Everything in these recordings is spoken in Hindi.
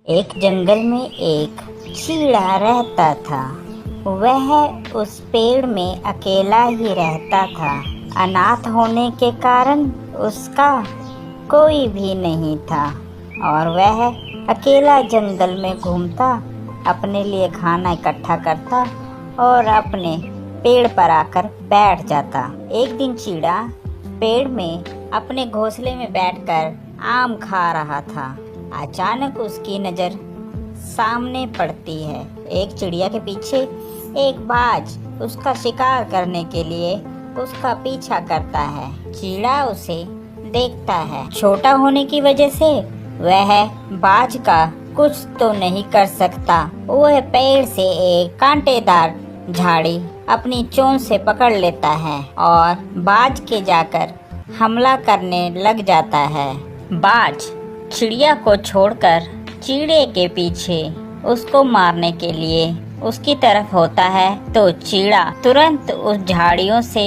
एक जंगल में एक चीड़ा रहता था। वह उस पेड़ में अकेला ही रहता था। अनाथ होने के कारण उसका कोई भी नहीं था और वह अकेला जंगल में घूमता, अपने लिए खाना इकट्ठा करता और अपने पेड़ पर आकर बैठ जाता। एक दिन चीड़ा पेड़ में अपने घोंसले में बैठकर आम खा रहा था। अचानक उसकी नज़र सामने पड़ती है। एक चिड़िया के पीछे एक बाज उसका शिकार करने के लिए उसका पीछा करता है। चीड़ा उसे देखता है। छोटा होने की वजह से वह बाज का कुछ तो नहीं कर सकता। वह पेड़ से एक कांटेदार झाड़ी अपनी चोंच से पकड़ लेता है और बाज के जाकर हमला करने लग जाता है। बाज चिड़िया को छोड़कर चीड़े के पीछे उसको मारने के लिए उसकी तरफ होता है तो चीड़ा तुरंत उस झाड़ियों से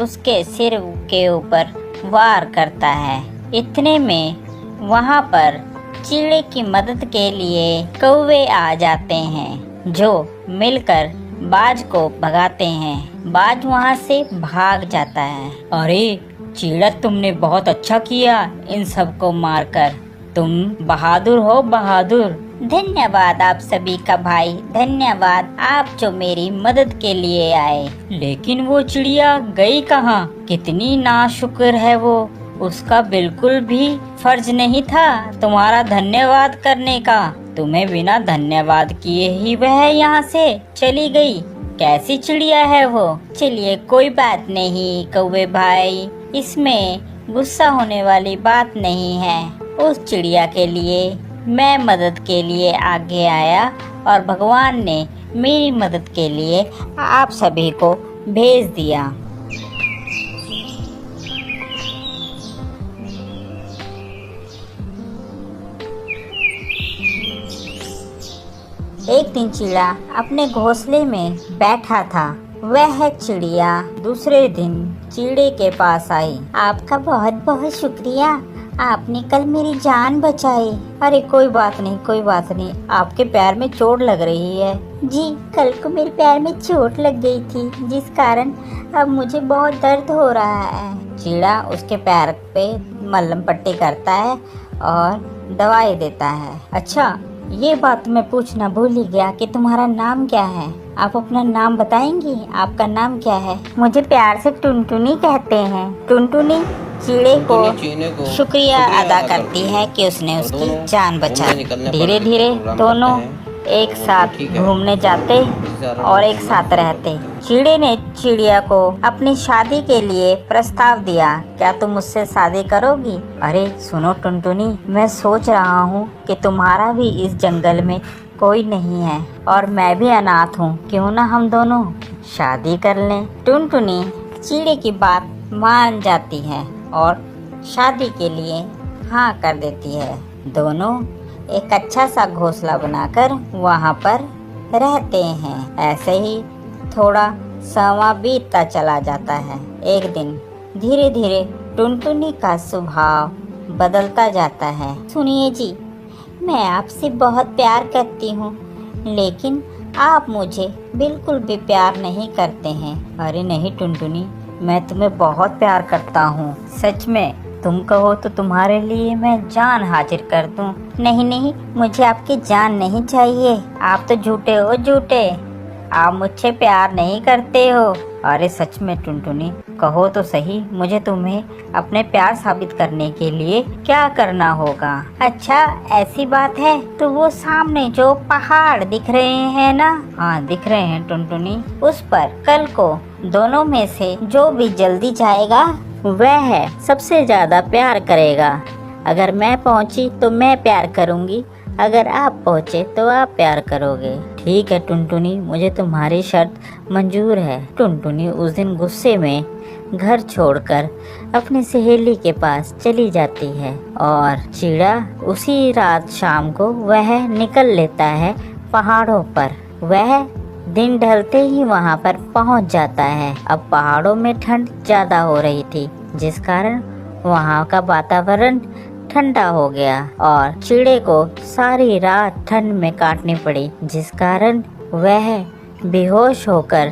उसके सिर के ऊपर वार करता है। इतने में वहां पर चीड़े की मदद के लिए कौवे आ जाते हैं जो मिलकर बाज को भगाते हैं। बाज वहां से भाग जाता है। अरे चीड़ा, तुमने बहुत अच्छा किया इन सबको मारकर। तुम बहादुर हो, बहादुर। धन्यवाद आप सभी का भाई, धन्यवाद आप जो मेरी मदद के लिए आए। लेकिन वो चिड़िया गई कहाँ? कितनी नाशुक्र है वो। उसका बिल्कुल भी फर्ज नहीं था तुम्हारा धन्यवाद करने का। तुम्हें बिना धन्यवाद किए ही वह यहाँ से चली गई। कैसी चिड़िया है वो? चलिए कोई बात नहीं कौवे भाई, इसमें गुस्सा होने वाली बात नहीं है। उस चिड़िया के लिए मैं मदद के लिए आगे आया और भगवान ने मेरी मदद के लिए आप सभी को भेज दिया। एक दिन चिड़िया अपने घोंसले में बैठा था। वह चिड़िया दूसरे दिन चीड़े के पास आई। आपका बहुत बहुत शुक्रिया, आपने कल मेरी जान बचाई। अरे कोई बात नहीं, कोई बात नहीं। आपके पैर में चोट लग रही है। जी, कल को मेरे पैर में चोट लग गई थी जिस कारण अब मुझे बहुत दर्द हो रहा है। चीड़ा उसके पैर पे मलहम पट्टी करता है और दवाई देता है। अच्छा, ये बात मैं पूछना भूल ही गया कि तुम्हारा नाम क्या है? आप अपना नाम बताएंगी? आपका नाम क्या है? मुझे प्यार से टुनटुनी कहते हैं। टुनटुनी चीड़े को शुक्रिया अदा करती है कि उसने उसकी जान बचाई। धीरे धीरे दोनों एक साथ घूमने जाते और एक साथ रहते। चीड़े ने चिड़िया को अपनी शादी के लिए प्रस्ताव दिया। क्या तुम मुझसे शादी करोगी? अरे सुनो टुनटुनी, मैं सोच रहा हूँ कि तुम्हारा भी इस जंगल में कोई नहीं है और मैं भी अनाथ हूँ। क्यों ना हम दोनों शादी कर लें? टुनटुनी चीड़े की बात मान जाती है और शादी के लिए हाँ कर देती है। दोनों एक अच्छा सा घोंसला बनाकर वहाँ पर रहते हैं। ऐसे ही थोड़ा समय बीतता चला जाता है। एक दिन धीरे धीरे टुनटुनी का स्वभाव बदलता जाता है। सुनिए जी, मैं आपसे बहुत प्यार करती हूँ लेकिन आप मुझे बिल्कुल भी प्यार नहीं करते हैं। अरे नहीं टुनटुनी, मैं तुम्हें बहुत प्यार करता हूँ, सच में। तुम कहो तो तुम्हारे लिए मैं जान हाजिर कर दूं। नहीं नहीं, मुझे आपकी जान नहीं चाहिए। आप तो झूठे हो, झूठे। आप मुझसे प्यार नहीं करते हो। अरे सच में टुनटुनी, कहो तो सही, मुझे तुम्हें अपने प्यार साबित करने के लिए क्या करना होगा? अच्छा ऐसी बात है तो वो सामने जो पहाड़ दिख रहे हैं ना? हाँ दिख रहे हैं टुनटुनी। उस पर कल को दोनों में से जो भी जल्दी जाएगा वह सबसे ज्यादा प्यार करेगा। अगर मैं पहुंची तो मैं प्यार करूंगी, अगर आप पहुंचे तो आप प्यार करोगे। ठीक है टुनटुनी, मुझे तुम्हारी शर्त मंजूर है। टुनटुनी उस दिन गुस्से में घर छोड़कर अपनी सहेली के पास चली जाती है और चीड़ा उसी रात शाम को वह निकल लेता है पहाड़ों पर। वह दिन ढलते ही वहां पर पहुंच जाता है। अब पहाड़ों में ठंड ज्यादा हो रही थी जिस कारण वहां का वातावरण ठंडा हो गया और चिड़े को सारी रात ठंड में काटनी पड़ी, जिस कारण वह बेहोश होकर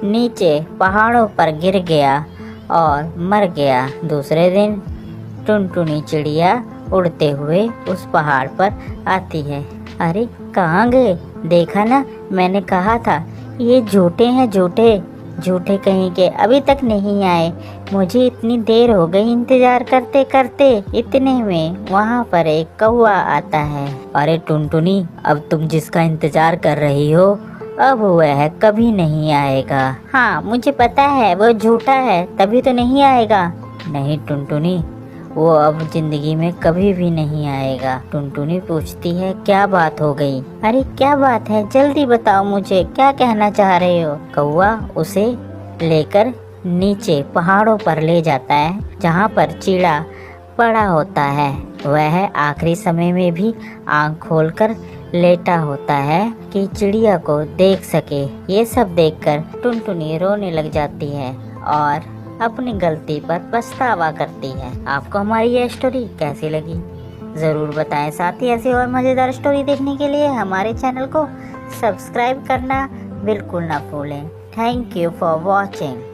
नीचे पहाड़ों पर गिर गया और मर गया। दूसरे दिन टुनटुनी चिड़िया उड़ते हुए उस पहाड़ पर आती है। अरे कहाँ गए? देखा ना, मैंने कहा था ये झूठे हैं, झूठे झूठे कहीं के, अभी तक नहीं आए। मुझे इतनी देर हो गई इंतजार करते करते। इतने में वहाँ पर एक कौवा आता है। अरे टुनटुनी, अब तुम जिसका इंतजार कर रही हो अब वह कभी नहीं आएगा। हाँ मुझे पता है, वो झूठा है तभी तो नहीं आएगा। नहीं टुनटुनी, वो अब जिंदगी में कभी भी नहीं आएगा। टुनटुनी पूछती है क्या बात हो गई? अरे क्या बात है, जल्दी बताओ मुझे, क्या कहना चाह रहे हो? कौवा उसे लेकर नीचे पहाड़ों पर ले जाता है, जहाँ पर चिड़ा पड़ा होता है। वह आखिरी समय में भी आंख खोलकर लेटा होता है कि चिड़िया को देख सके। ये सब देखकर टुनटुनी रोने लग जाती है और अपनी गलती पर पछतावा करती है। आपको हमारी ये स्टोरी कैसी लगी ज़रूर बताएं। साथ ही ऐसी और मज़ेदार स्टोरी देखने के लिए हमारे चैनल को सब्सक्राइब करना बिल्कुल ना भूलें। Thank you for watching.